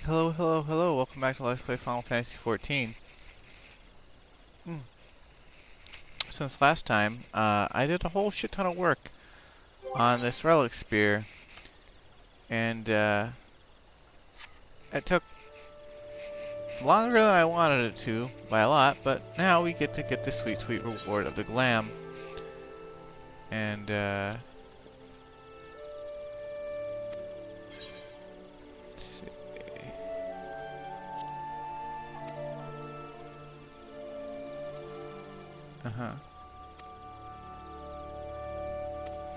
Hello, hello, hello. Welcome back to Let's Play Final Fantasy XIV. Since last time, I did a whole shit ton of work on this relic spear. And, it took longer than I wanted it to, by a lot, but now we get to get the sweet, sweet reward of the glam. And, let's see.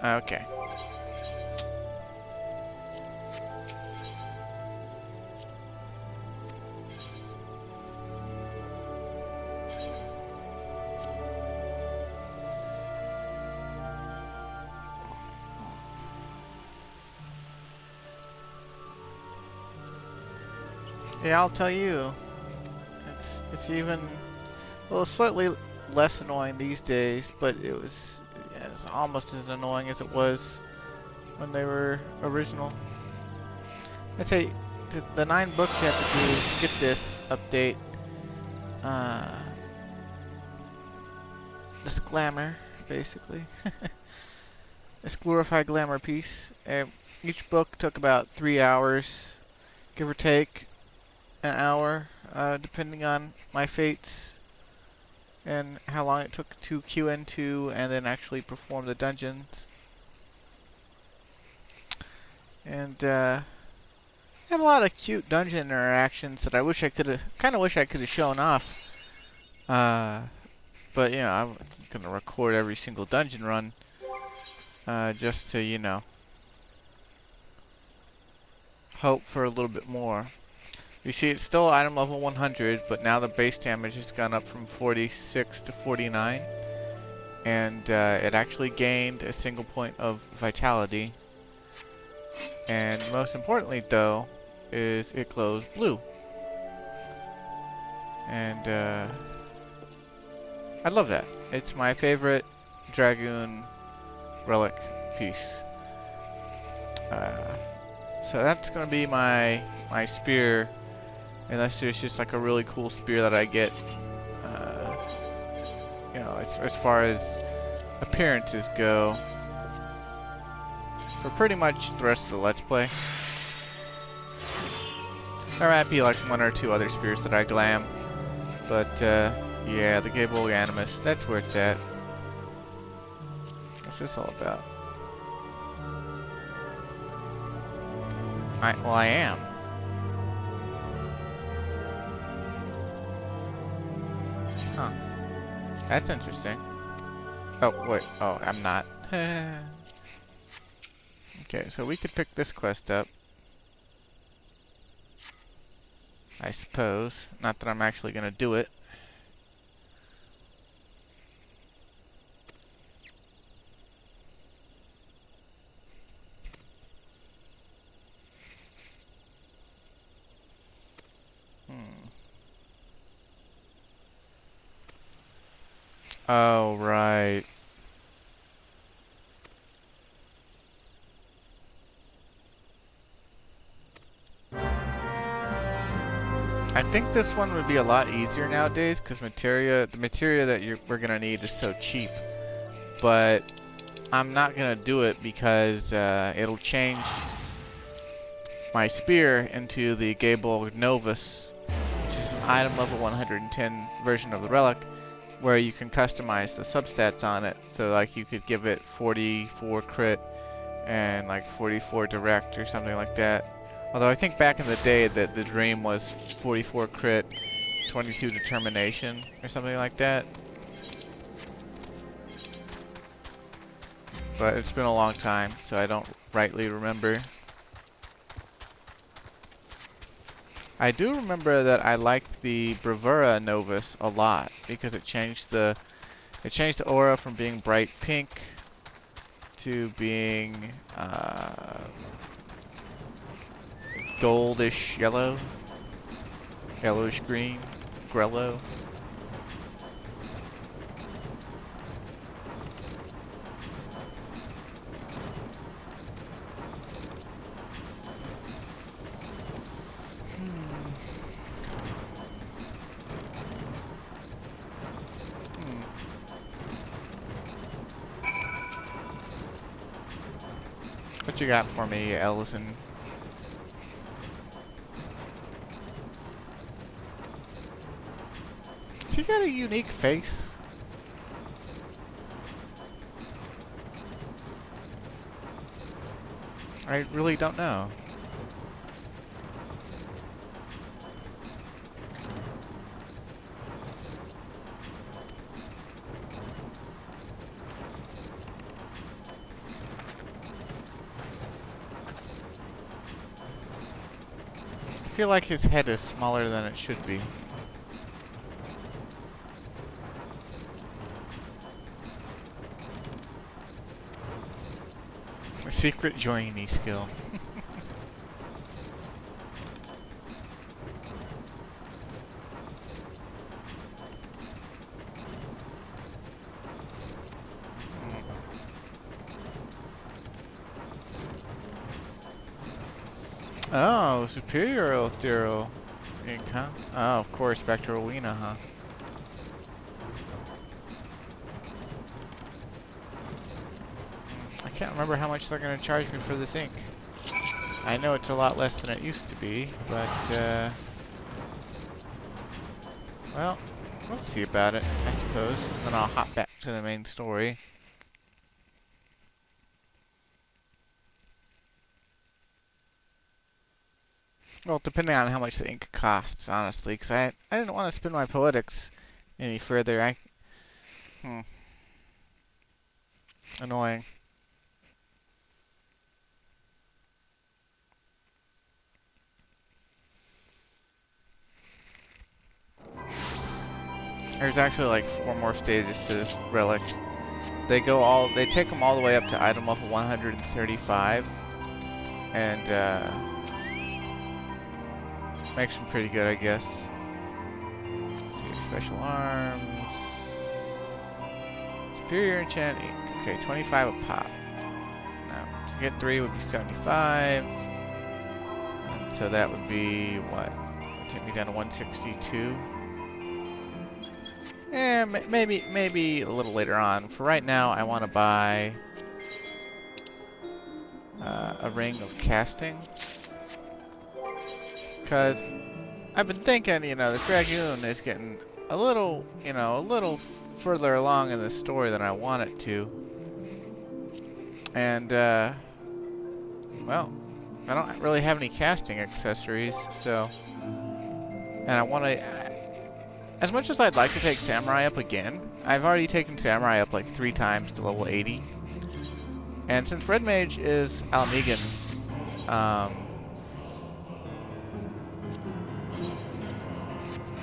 Okay. Yeah, I'll tell you. It's even a little slightly less annoying these days, but it's almost as annoying as it was when they were original. I'd say the 9 books you have to do to get this update. This glamour, basically. This glorified glamour piece. Each book took about 3 hours, give or take an hour, depending on my fates and how long it took to queue into and then actually perform the dungeons. And had a lot of cute dungeon interactions that I wish I could have, shown off. But you know, I'm gonna record every single dungeon run, just to, you know, hope for a little bit more. You see, it's still item level 100, but now the base damage has gone up from 46 to 49. And it actually gained a single point of vitality. And most importantly, though, is it glows blue. And I love that. It's my favorite Dragoon relic piece. So that's going to be my spear. Unless there's just like a really cool spear that I get, you know, as far as appearances go, for pretty much the rest of the Let's Play. There might be like 1 or 2 other spears that I glam, but yeah, the Gable Animus, that's where it's at. What's this all about? Well, I am. Huh. That's interesting. Oh, wait. Oh, I'm not. Okay, so we could pick this quest up. I suppose. Not that I'm actually gonna do it. Oh, right. I think this one would be a lot easier nowadays because the materia that we're gonna need is so cheap. But I'm not gonna do it because it'll change my spear into the Gable Novus, which is an item level 110 version of the relic, where you can customize the substats on it. So like you could give it 44 crit and like 44 direct or something like that. Although I think back in the day that the dream was 44 crit, 22 determination or something like that. But it's been a long time, so I don't rightly remember. I do remember that I liked the Bravura Novus a lot because it changed the aura from being bright pink to being goldish yellow, yellowish green, grello. What you got for me, Ellison? Has he got a unique face? I really don't know. I feel like his head is smaller than it should be. A secret joining skill. Oh, superior Ethereal ink, huh? Oh, of course, back to Rowena, huh? I can't remember how much they're going to charge me for this ink. I know it's a lot less than it used to be, but, well, we'll see about it, I suppose. And then I'll hop back to the main story. Well, depending on how much the ink costs, honestly, because I didn't want to spend my poetics any further. Annoying. There's actually like 4 more stages to this relic. They take them all the way up to item level 135, and makes them pretty good, I guess. Let's see, special arms, superior enchant ink. Okay, 25 a pop. Now to get 3 would be 75, and so that would be what? Take me down to 162. And maybe a little later on. For right now, I want to buy a ring of casting, because I've been thinking, you know, the Dragoon is getting a little, you know, a little further along in the story than I want it to, and well, I don't really have any casting accessories, so, and I want to. As much as I'd like to take Samurai up again, I've already taken Samurai up like 3 times to level 80. And since Red Mage is Alamigan,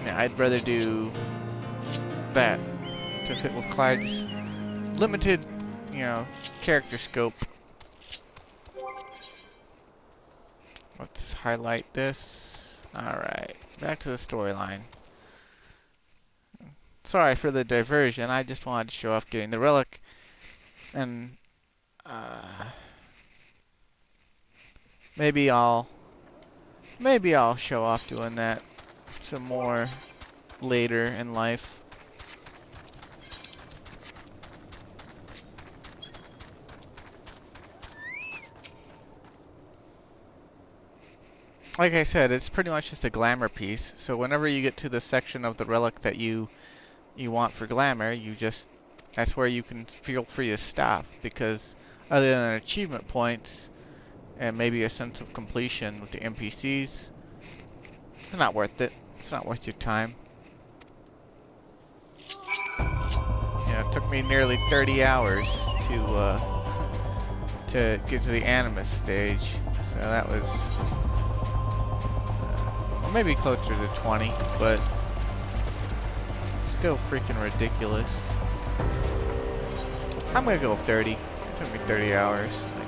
yeah, I'd rather do that to fit with Clyde's limited, you know, character scope. Let's highlight this. Alright, back to the storyline. Sorry for the diversion, I just wanted to show off getting the relic, and maybe I'll show off doing that some more later in life. Like I said, it's pretty much just a glamour piece, so whenever you get to the section of the relic that you want for glamour, that's where you can feel free to stop, because other than achievement points and maybe a sense of completion with the NPCs, it's not worth it. It's not worth your time. You know, it took me nearly 30 hours to get to the Animus stage, so that was well, maybe closer to 20, but still freaking ridiculous. I'm gonna go with 30. It took me 30 hours. Like,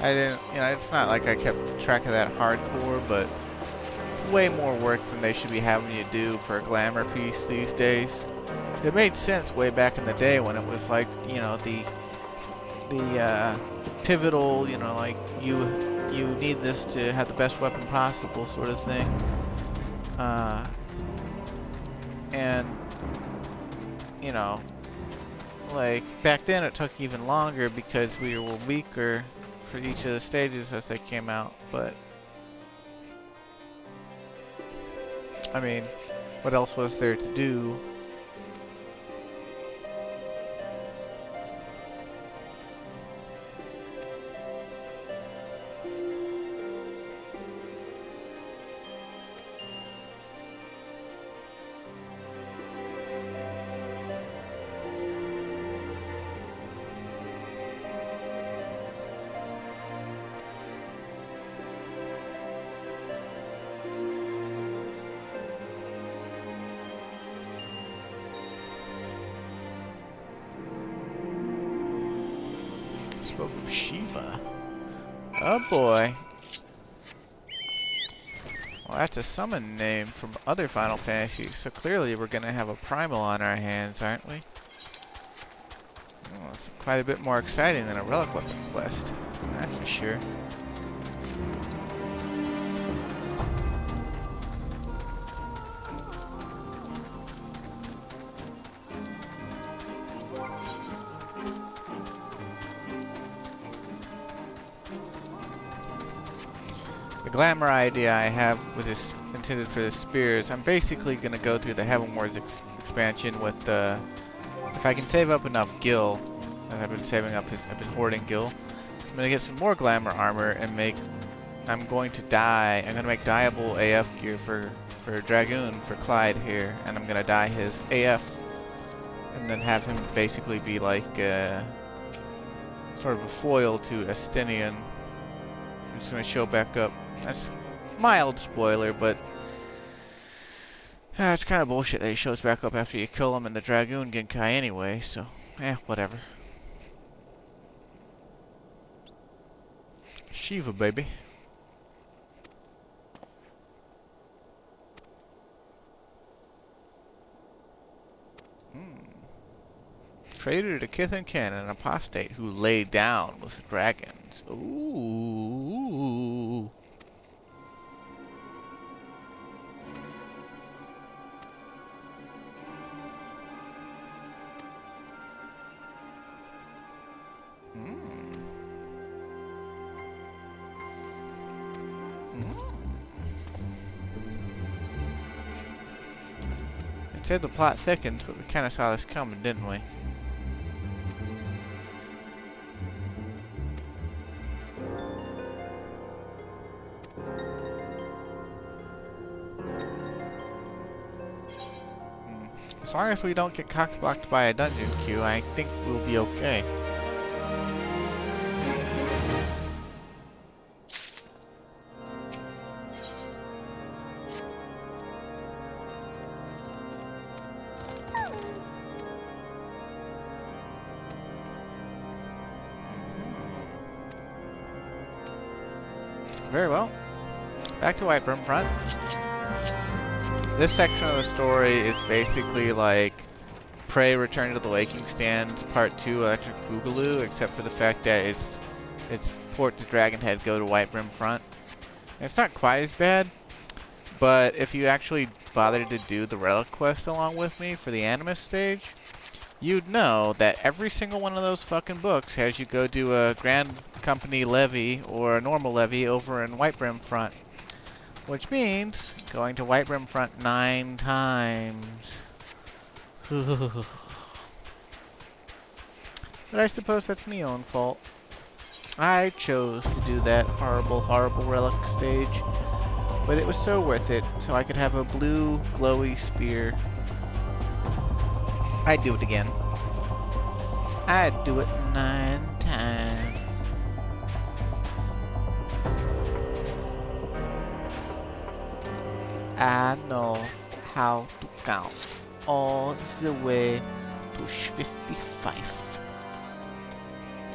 I didn't, you know, it's not like I kept track of that hardcore, but it's way more work than they should be having you do for a glamour piece these days. It made sense way back in the day when it was like, you know, the pivotal, you know, like you need this to have the best weapon possible sort of thing. And you know, like back then it took even longer because we were weaker for each of the stages as they came out, but I mean, what else was there to do? Spoke of Shiva. Oh boy. Well, that's a summon name from other Final Fantasies, so clearly we're gonna have a primal on our hands, aren't we? Well, it's quite a bit more exciting than a relic weapon quest, that's for sure. The glamour idea I have with this intended for the spears, I'm basically gonna go through the Heavenwards expansion with the, if I can save up enough gil, as I've been saving up, I've been hoarding gil. I'm gonna get some more glamour armor and make, I'm gonna make dyeable AF gear for Dragoon, for Clyde here, and I'm gonna dye his AF, and then have him basically be like sort of a foil to Estinian. I'm just gonna show back up. That's mild spoiler, but it's kind of bullshit that he shows back up after you kill him in the Dragoon Genkai anyway, so whatever. Shiva, baby. Traitor to kith and kin, an apostate who lay down with the dragons. Ooh. It said the plot thickens, but we kind of saw this coming, didn't we? As long as we don't get cockblocked by a dungeon queue, I think we'll be okay. Very well. Back to Whitebrim Front. This section of the story is basically like Prey Return to the Waking Stands Part 2 Electric Boogaloo, except for the fact that it's port to Dragonhead, go to Whitebrim Front. And it's not quite as bad, but if you actually bothered to do the Relic quest along with me for the Animus stage, you'd know that every single one of those fucking books has you go do a Grand Company levy or a normal levy over in Whitebrim Front. Which means going to Whitebrim Front 9 times. But I suppose that's my own fault. I chose to do that horrible, horrible relic stage. But it was so worth it, so I could have a blue, glowy spear. I'd do it again. I'd do it 9 times. I know how to count all the way to 55.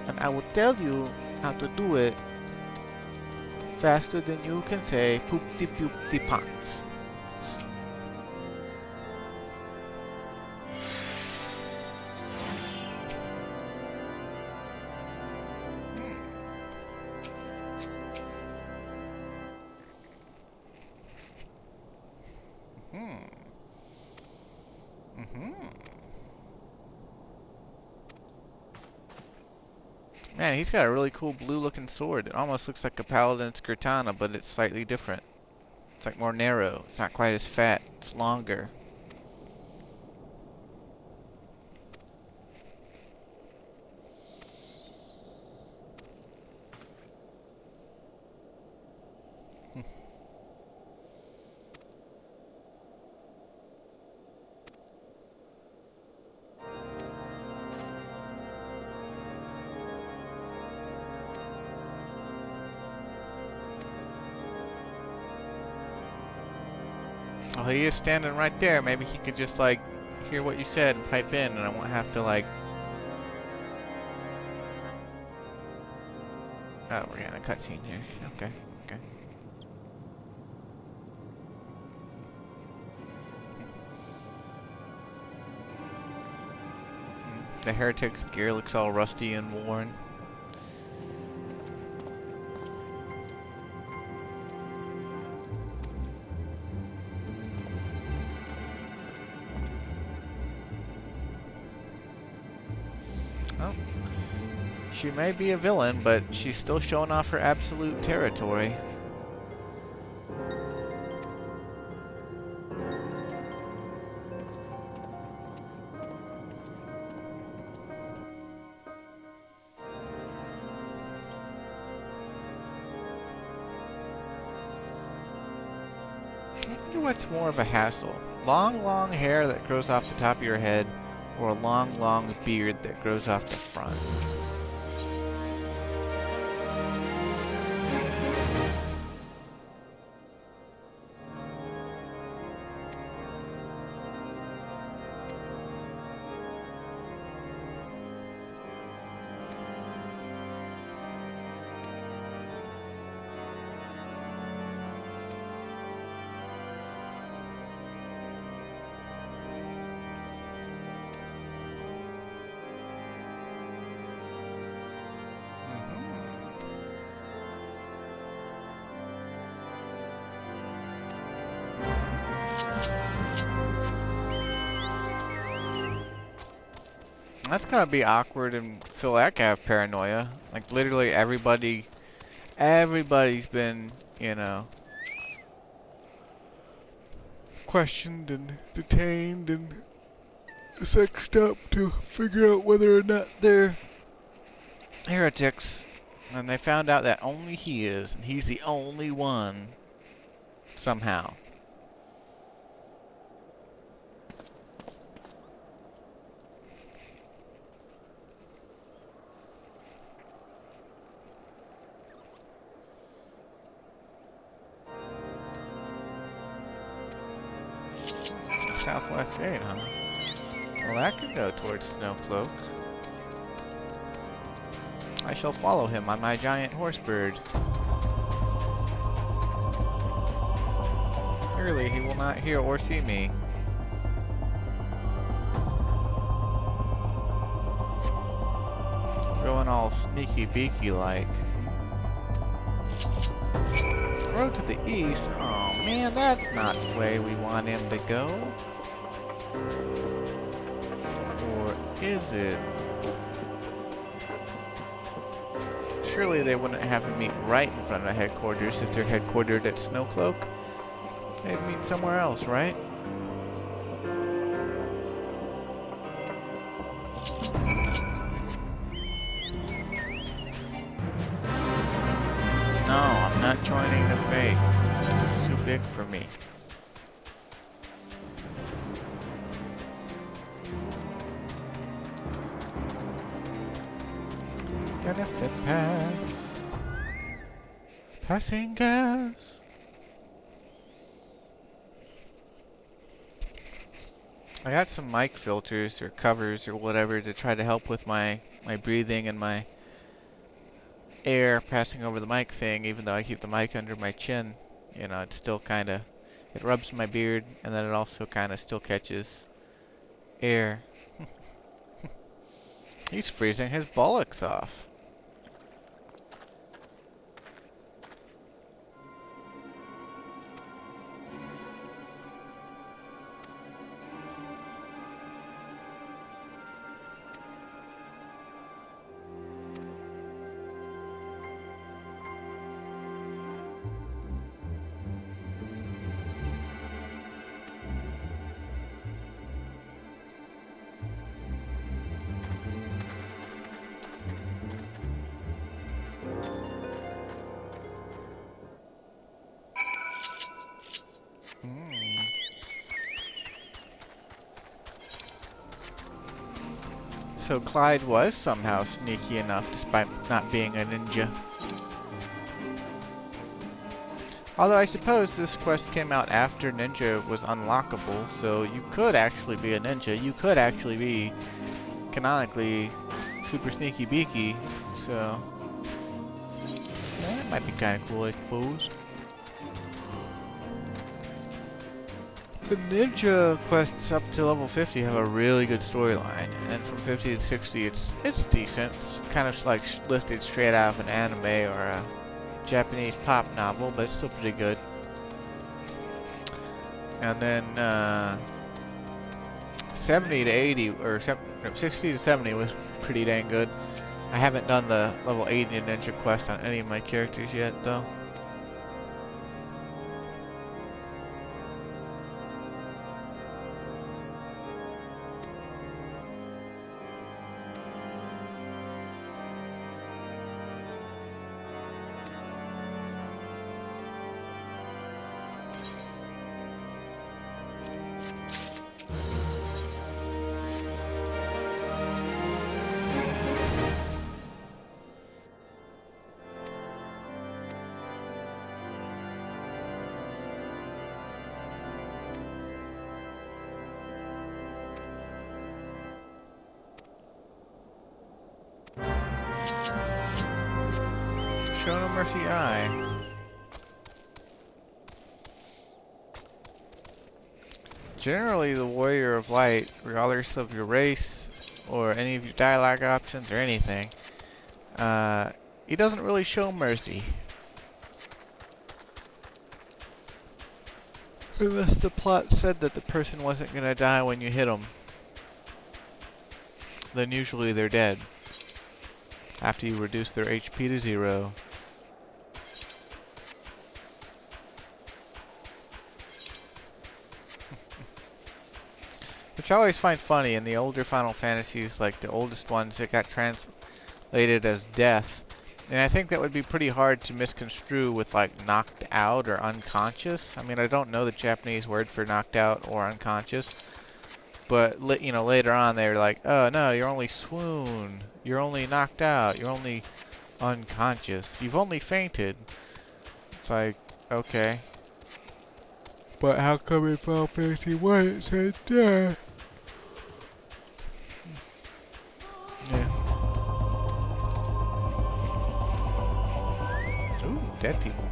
And I will tell you how to do it faster than you can say poopty poopty pants. Man, he's got a really cool blue looking sword. It almost looks like a paladin's katana, but it's slightly different. It's like more narrow. It's not quite as fat. It's longer. Oh, he is standing right there. Maybe he could just, like, hear what you said and pipe in, and I won't have to, like... Oh, we're getting a cutscene here. Okay, okay. The heretic's gear looks all rusty and worn. Oh. She may be a villain, but she's still showing off her absolute territory. I wonder what's more of a hassle. Long hair that grows off the top of your head, or a long beard that grows off the front. That's gonna be awkward and feel like I have paranoia. Like literally everybody's been, you know, questioned and detained and sexed up to figure out whether or not they're heretics. And they found out that only he is, and he's the only one, somehow. Southwest gate, huh? Well, that could go towards Snowcloak. I shall follow him on my giant horse bird. Clearly, he will not hear or see me. Going all sneaky beaky like. Road to the east? Oh man, that's not the way we want him to go. Or is it? Surely they wouldn't have him meet right in front of headquarters if they're headquartered at Snowcloak. They'd meet somewhere else, right? No, I'm not joining the Faith. It's too big for me. Benefit pass. Passing gas. I got some mic filters or covers or whatever to try to help with my breathing and my air passing over the mic thing, even though I keep the mic under my chin. You know, it still kind of, it rubs my beard, and then it also kind of still catches air. He's freezing his bollocks off. So Clyde was somehow sneaky enough despite not being a ninja. Although I suppose this quest came out after ninja was unlockable, so you could actually be a ninja. You could actually be, canonically, super sneaky beaky, so that might be kind of cool, I suppose. The ninja quests up to level 50 have a really good storyline, and from 50 to 60 it's decent. It's kind of like lifted straight out of an anime or a Japanese pop novel, but it's still pretty good. And then 70 to 80, or 60 to 70 was pretty dang good. I haven't done the level 80 ninja quest on any of my characters yet, though. Show no mercy eye. Generally, the Warrior of Light, regardless of your race or any of your dialogue options or anything, he doesn't really show mercy. Unless the plot said that the person wasn't gonna die when you hit them. Then usually they're dead. After you reduce their HP to 0. Which I always find funny in the older Final Fantasies, like the oldest ones that got translated as death. And I think that would be pretty hard to misconstrue with like knocked out or unconscious. I mean, I don't know the Japanese word for knocked out or unconscious. But, you know, later on they were like, oh no, you're only swoon. You're only knocked out. You're only unconscious. You've only fainted. It's like, okay. But how come in Final Fantasy 1 it said death? Yeah. Ooh, dead people.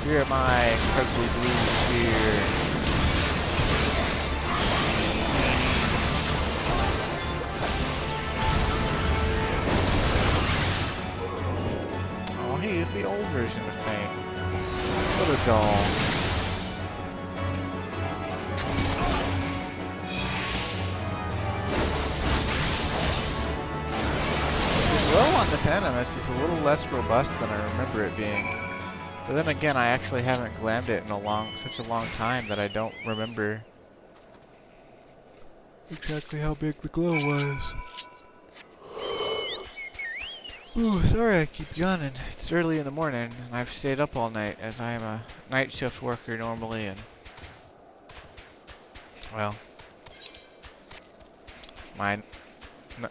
Here am I, incredibly blue sphere. Oh, he is the old version of Fang. What a doll. The glow on this Animus is a little less robust than I remember it being. But then again, I actually haven't glammed it in such a long time that I don't remember exactly how big the glow was. Ooh, sorry I keep yawning. It's early in the morning, and I've stayed up all night, as I am a night shift worker normally, and well, my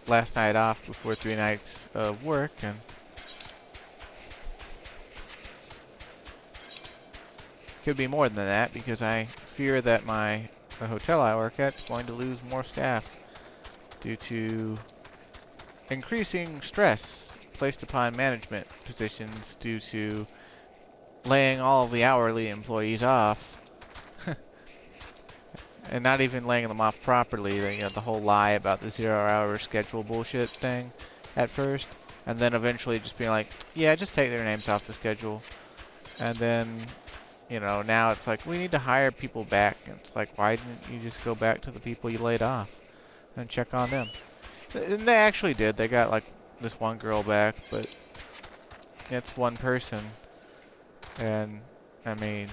last night off before 3 nights of work, and could be more than that, because I fear that the hotel I work at is going to lose more staff due to increasing stress placed upon management positions due to laying all of the hourly employees off. And not even laying them off properly. You know, the whole lie about the 0-hour schedule bullshit thing at first, and then eventually just being like, yeah, just take their names off the schedule. And then, you know, now it's like, we need to hire people back. And it's like, why didn't you just go back to the people you laid off and check on them? And they actually did. They got like this one girl back, but it's one person. And, I mean,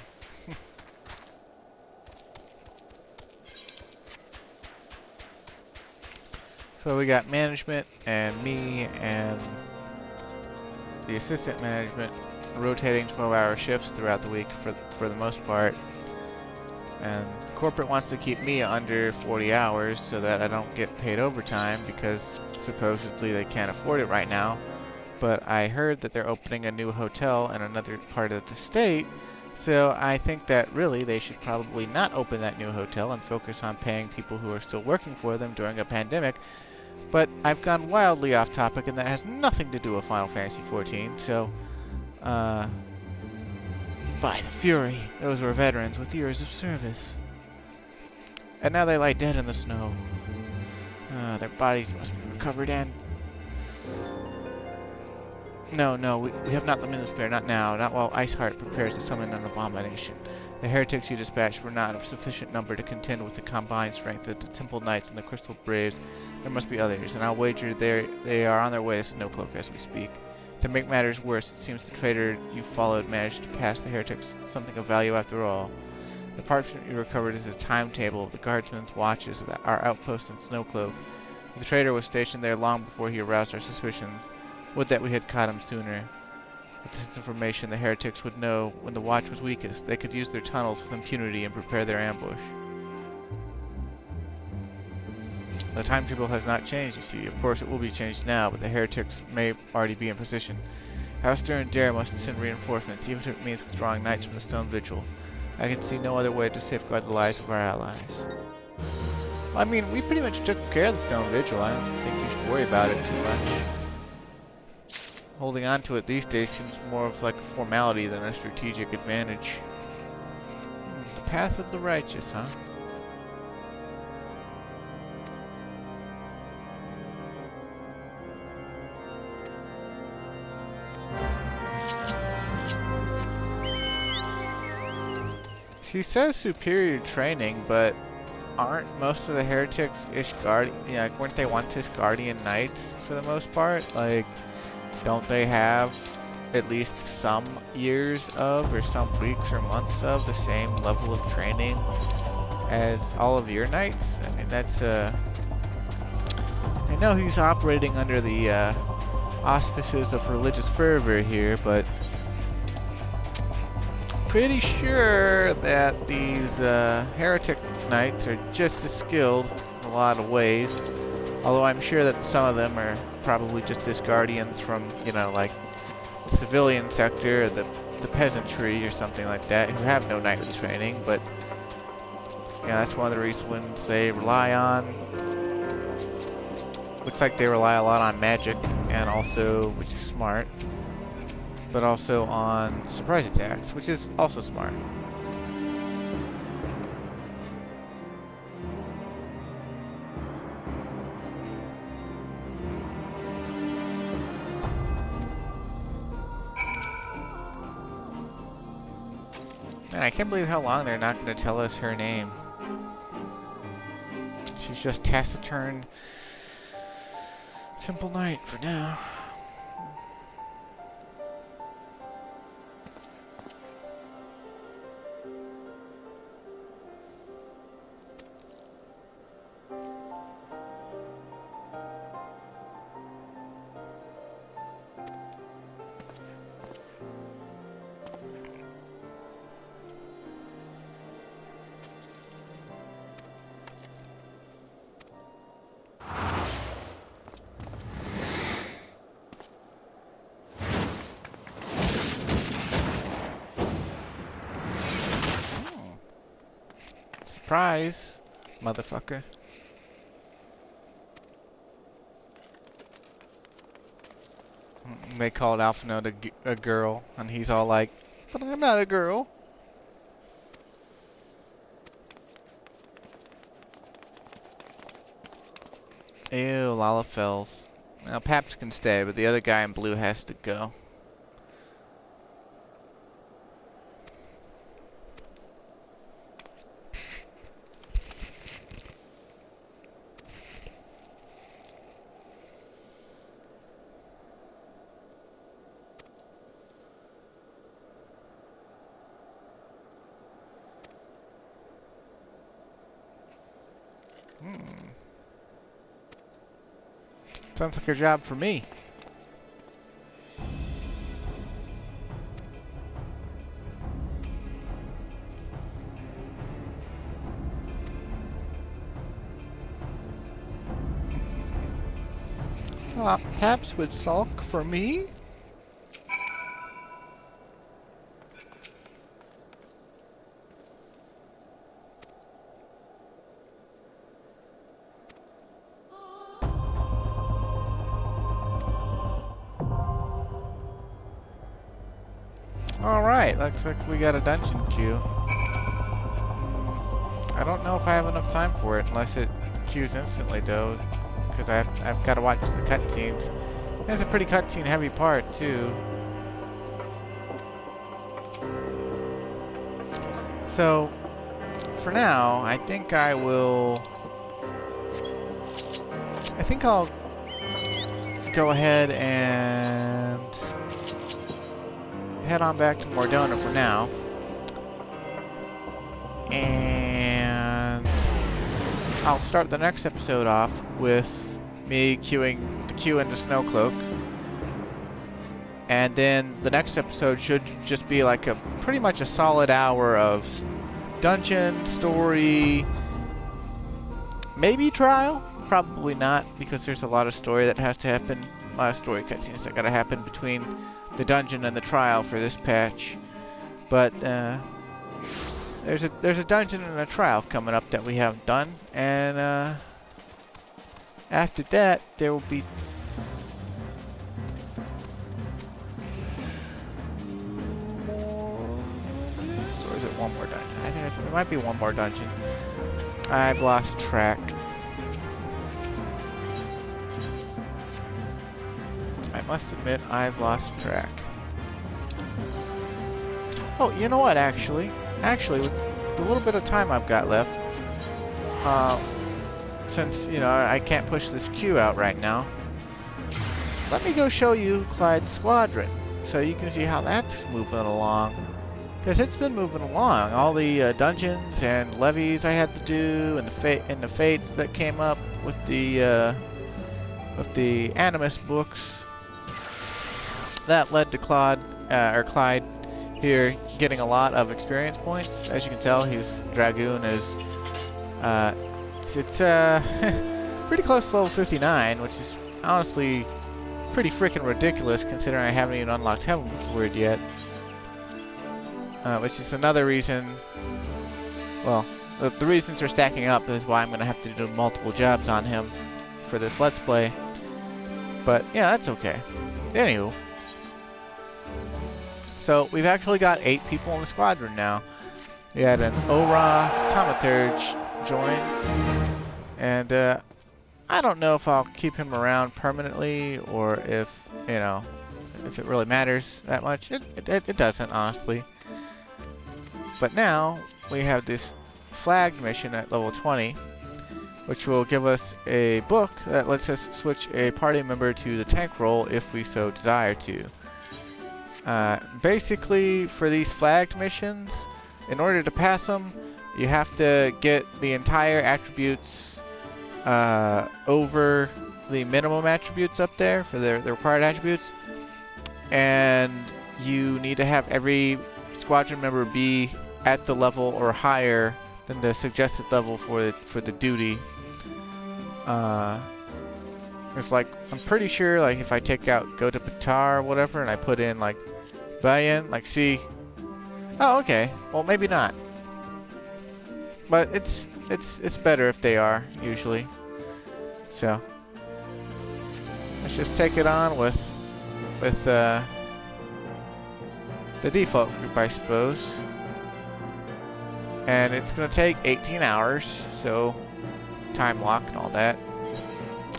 so we got management and me and the assistant management rotating 12-hour shifts throughout the week for the most part. And corporate wants to keep me under 40 hours so that I don't get paid overtime because supposedly they can't afford it right now. But I heard that they're opening a new hotel in another part of the state, so I think that really they should probably not open that new hotel and focus on paying people who are still working for them during a pandemic. But I've gone wildly off topic, and that has nothing to do with Final Fantasy XIV, so, by the Fury, those were veterans with years of service. And now they lie dead in the snow. Their bodies must be recovered and... No, we have not limited spare, not now, not while Iceheart prepares to summon an abomination. The heretics you dispatched were not of sufficient number to contend with the combined strength of the Temple Knights and the Crystal Braves. There must be others, and I'll wager they are on their way to Snowcloak as we speak. To make matters worse, it seems the traitor you followed managed to pass the heretics something of value after all. The parchment you recovered is a timetable of the guardsmen's watches at our outpost in Snowcloak. The traitor was stationed there long before he aroused our suspicions. Would that we had caught him sooner. With this information, the heretics would know when the watch was weakest. They could use their tunnels with impunity and prepare their ambush. The timetable has not changed, you see. Of course, it will be changed now, but the heretics may already be in position. Houster and Dare must send reinforcements, even if it means withdrawing knights from the Stone Vigil. I can see no other way to safeguard the lives of our allies. Well, I mean, we pretty much took care of the Stone Vigil. I don't think you should worry about it too much. Holding on to it these days seems more of like a formality than a strategic advantage. The path of the righteous, huh? He says superior training, but aren't most of the heretics Ishgardian? Yeah, weren't they once Ishgardian knights for the most part? Like, don't they have at least some years of, or some weeks or months of, the same level of training as all of your knights? I mean, that's I know he's operating under the auspices of religious fervor here, but pretty sure that these heretic knights are just as skilled in a lot of ways. Although I'm sure that some of them are probably just Discardians from, you know, like the civilian sector, or the peasantry or something like that, who have no knightly training. But yeah, that's one of the reasons they rely on. Looks like they rely a lot on magic, and also, which is smart, but also on surprise attacks, which is also smart. And I can't believe how long they're not going to tell us her name. She's just taciturn Simple Knight for now. Surprise, motherfucker. They called Alphinaud a girl, and he's all like, but I'm not a girl. Ew, Lalafels. Now, Paps can stay, but the other guy in blue has to go. Sounds like a job for me. perhaps would sulk for me? Alright, looks like we got a dungeon queue. I don't know if I have enough time for it unless it queues instantly though, because I've got to watch the cutscenes. It's a pretty cutscene heavy part too. So, for now, I think I'll go ahead and head on back to DHONA for now. And I'll start the next episode off with me queuing the queue into Snowcloak. And then the next episode should just be like pretty much a solid hour of dungeon, story, maybe trial? Probably not, because there's a lot of story that has to happen, a lot of story cutscenes that gotta happen between the dungeon and the trial for this patch. But there's a dungeon and a trial coming up that we haven't done, and after that there will be or is it one more dungeon? I think it might be one more dungeon. I've lost track. I must admit, I've lost track. Oh, you know what, actually, with the little bit of time I've got left, since, you know, I can't push this queue out right now, let me go show you Clyde's squadron, so you can see how that's moving along. Because it's been moving along. All the dungeons and levies I had to do, and the fates that came up with the Animus books, that led to Clyde here getting a lot of experience points. As you can tell, his Dragoon is it's pretty close to level 59, which is honestly pretty freaking ridiculous considering I haven't even unlocked Heaven's Word yet. Which is another reason, well, the reasons are stacking up is why I'm going to have to do multiple jobs on him for this Let's Play. But yeah, that's okay. Anywho. So, we've actually got 8 people in the squadron now. We had an Ora Tomaturge join. And, I don't know if I'll keep him around permanently, or if, you know, if it really matters that much. It doesn't, honestly. But now, we have this flagged mission at level 20, which will give us a book that lets us switch a party member to the tank role if we so desire to. Basically, for these flagged missions, in order to pass them, you have to get the entire attributes over the minimum attributes up there for the required attributes, and you need to have every squadron member be at the level or higher than the suggested level for the duty. It's like, I'm pretty sure, like, if I take out go to Patar or whatever, and I put in like Valiant, like, see, oh, okay, well, maybe not, but it's better if they are, usually. So let's just take it on with the default group, I suppose. And it's gonna take 18 hours, so time lock and all that.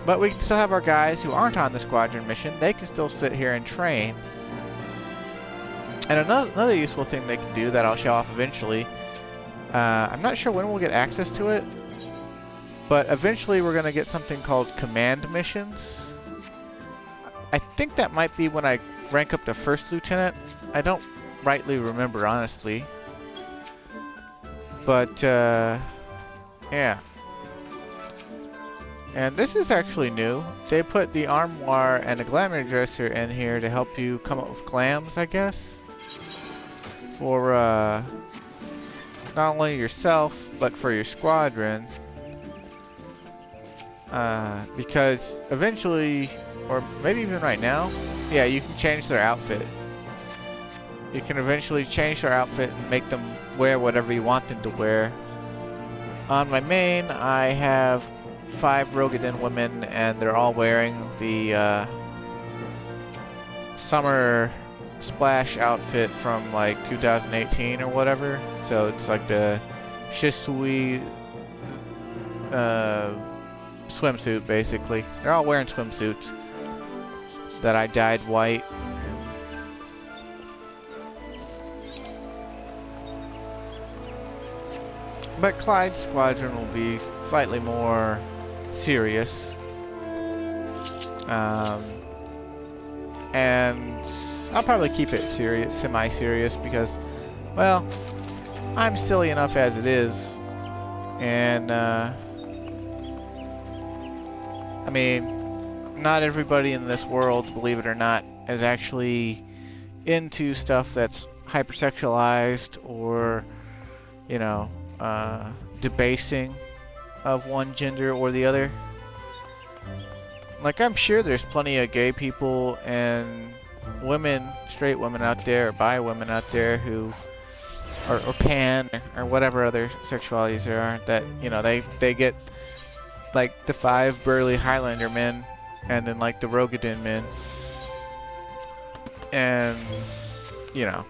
But we can still have our guys who aren't on the squadron mission. They can still sit here and train. And another useful thing they can do that I'll show off eventually, I'm not sure when we'll get access to it, but eventually we're going to get something called command missions. I think that might be when I rank up to first lieutenant. I don't rightly remember, honestly. But, yeah. And this is actually new. They put the armoire and a glamour dresser in here to help you come up with glams, I guess. For, not only yourself, but for your squadron. Because eventually, or maybe even right now, yeah, you can change their outfit. You can eventually change their outfit and make them wear whatever you want them to wear. On my main, I have 5 Rogadan women, and they're all wearing the summer splash outfit from like 2018 or whatever. So it's like the Shisui swimsuit, basically. They're all wearing swimsuits that I dyed white. But Clyde's squadron will be slightly more serious. And I'll probably keep it serious, semi-serious, because, well, I'm silly enough as it is. And, I mean, not everybody in this world, believe it or not, is actually into stuff that's hypersexualized or, you know, debasing of one gender or the other. Like, I'm sure there's plenty of gay people and women, straight women out there, or bi women out there who, or pan, or whatever other sexualities there are, that, you know, they get, like, the 5 burly Highlander men, and then, like, the Rogadan men, and, you know,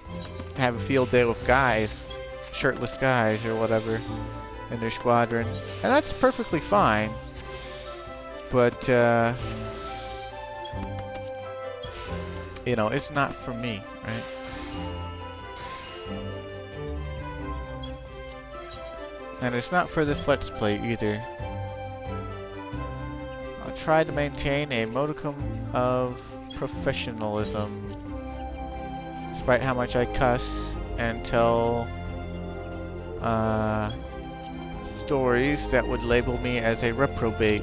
have a field day with guys, shirtless guys, or whatever, in their squadron. And that's perfectly fine. But, you know, it's not for me, right? And it's not for this Let's Play either. I'll try to maintain a modicum of professionalism, despite how much I cuss and tell stories that would label me as a reprobate.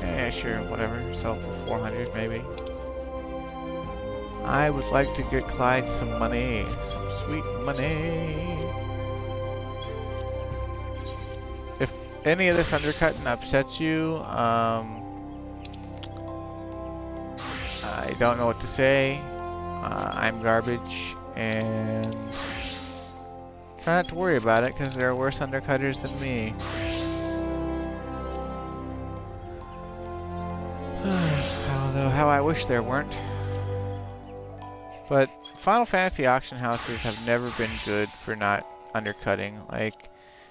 Yeah, sure, whatever. Sell for 400 maybe. I would like to get Clyde some money. Some sweet money. If any of this undercutting upsets you, I don't know what to say. I'm garbage, and try not to worry about it, because there are worse undercutters than me. Although, how I wish there weren't. But Final Fantasy auction houses have never been good for not undercutting. Like,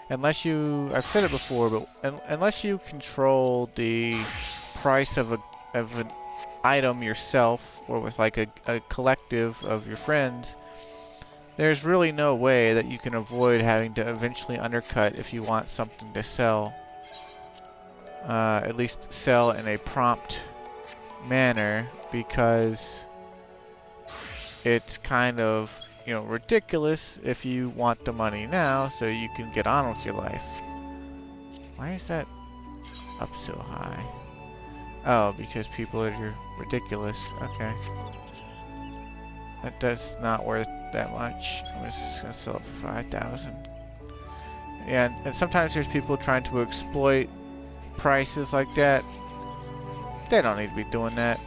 unless you, I've said it before, but unless you control the price of an item yourself, or with like a collective of your friends, there's really no way that you can avoid having to eventually undercut if you want something to sell. At least sell in a prompt manner, because it's kind of, you know, ridiculous if you want the money now so you can get on with your life. Why is that up so high? Oh, because people are ridiculous. Okay. That does not worth that much. I'm just gonna sell it for 5,000. And sometimes there's people trying to exploit prices like that. They don't need to be doing that.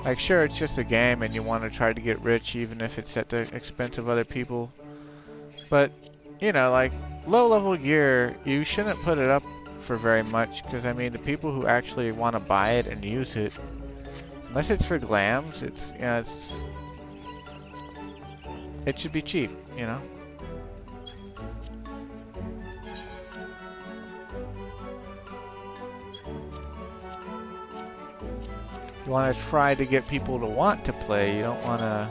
Like, sure, it's just a game and you want to try to get rich even if it's at the expense of other people. But, you know, like, low-level gear, you shouldn't put it up for very much, because, I mean, the people who actually want to buy it and use it, unless it's for glams, it's, you know, it should be cheap, you know? You want to try to get people to want to play. You don't want to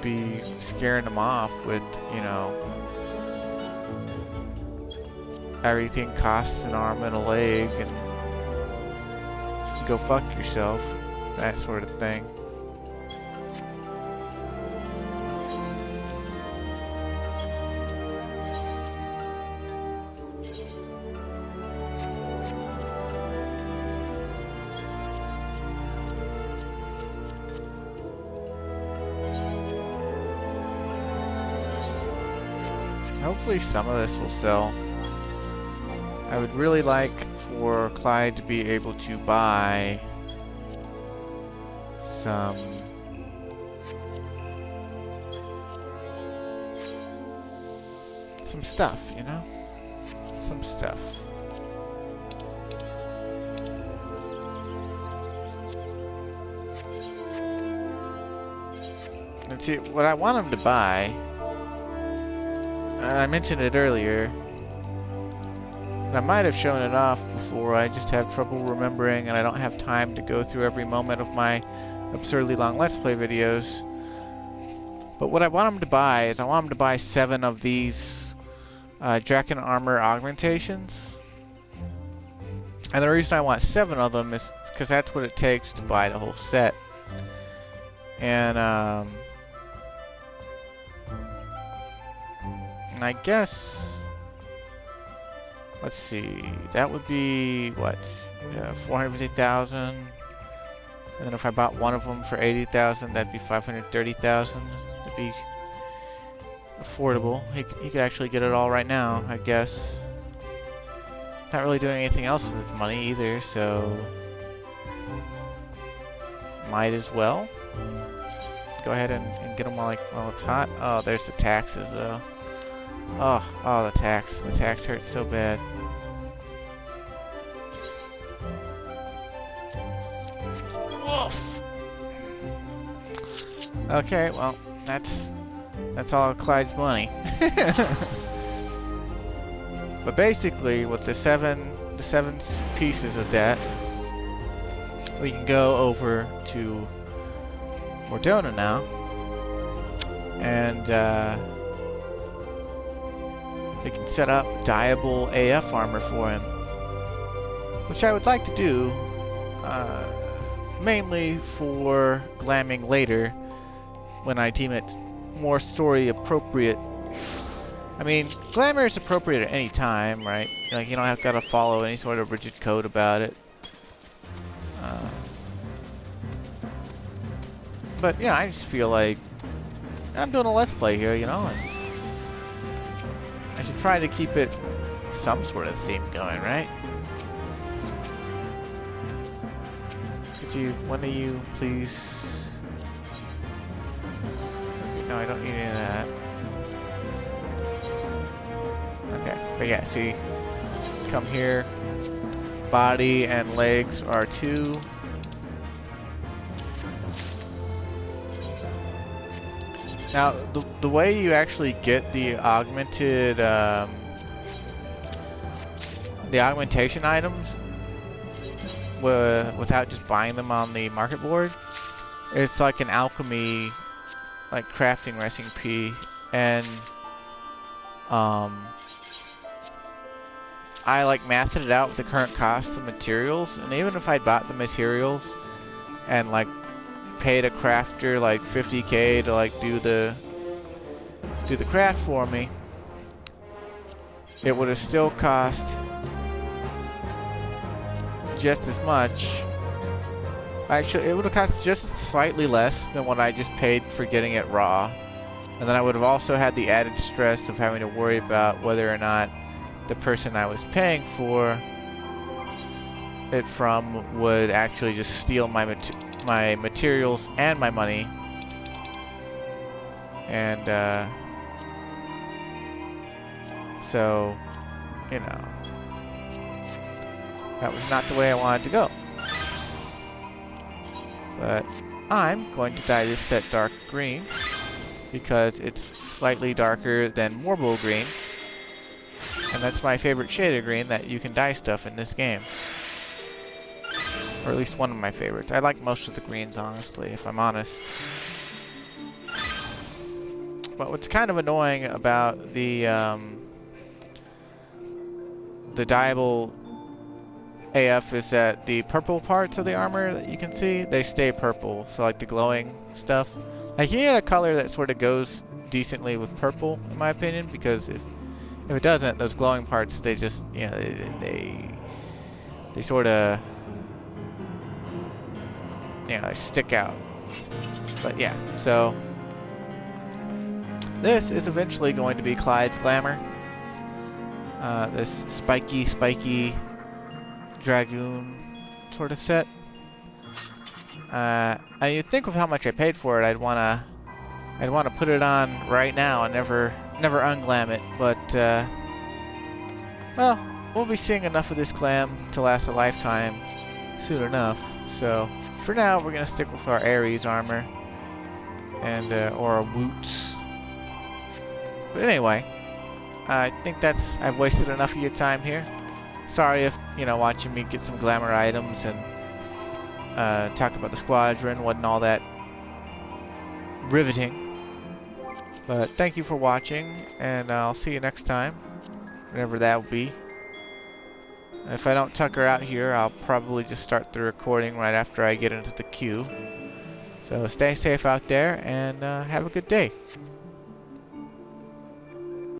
be scaring them off with, you know, everything costs an arm and a leg and go fuck yourself, that sort of thing. Hopefully some of this will sell. I would really like for Clyde to be able to buy some stuff, you know? Some stuff. And see, what I want him to buy, I mentioned it earlier, and I might have shown it off before, I just have trouble remembering and I don't have time to go through every moment of my absurdly long Let's Play videos. But what I want him to buy is I want him to buy 7 of these Draken Armor augmentations. And the reason I want 7 of them is because that's what it takes to buy the whole set. And I guess, let's see, that would be, what, 450,000, and then if I bought one of them for 80,000, that'd be 530,000. It'd be affordable. He could actually get it all right now, I guess. Not really doing anything else with his money either, so might as well go ahead and get them while it's hot. Oh, there's the taxes though. Oh, the tax. The tax hurts so bad. Woof. Okay, well, that's all Clyde's money. But basically, with the seven pieces of debt, we can go over to DHONA now, and we can set up dyeable AF armor for him, which I would like to do, mainly for glamming later, when I deem it more story appropriate. I mean, glamour is appropriate at any time, right? Like, you don't have to follow any sort of rigid code about it. But yeah, I just feel like I'm doing a Let's Play here, you know, and I should try to keep it some sort of theme going, right? Could you, one of you, please? No, I don't need any of that. Okay, but yeah, see, come here. Body and legs are 2. Now, the way you actually get the augmented, the augmentation items, without just buying them on the market board, it's like an alchemy, like crafting recipe, and I like mathed it out with the current cost of materials, and even if I bought the materials and like paid a crafter like 50k to like do the craft for me, it would have still cost just as much. Actually, it would have cost just slightly less than what I just paid for getting it raw, and then I would have also had the added stress of having to worry about whether or not the person I was paying for it from would actually just steal my materials and my money, and so, you know, that was not the way I wanted to go. But I'm going to dye this set dark green because it's slightly darker than marble green, and that's my favorite shade of green that you can dye stuff in this game. Or at least one of my favorites. I like most of the greens, honestly, if I'm honest. But what's kind of annoying about the dyeable AF is that the purple parts of the armor that you can see, they stay purple. So like the glowing stuff. Like, you need a color that sort of goes decently with purple, in my opinion, because if it doesn't, those glowing parts, they just, you know, they sort of, you know, they stick out. But yeah, so this is eventually going to be Clyde's Glamour. This spiky dragoon sort of set. You'd think with how much I paid for it, I'd wanna put it on right now and never unglam it. But well, we'll be seeing enough of this glam to last a lifetime soon enough. So for now, we're gonna stick with our Ares armor and or our boots. But anyway, I think I've wasted enough of your time here. Sorry if, you know, watching me get some glamour items and talk about the squadron wasn't all that riveting. But thank you for watching, and I'll see you next time, whenever that will be. If I don't tucker out here, I'll probably just start the recording right after I get into the queue. So stay safe out there, and have a good day.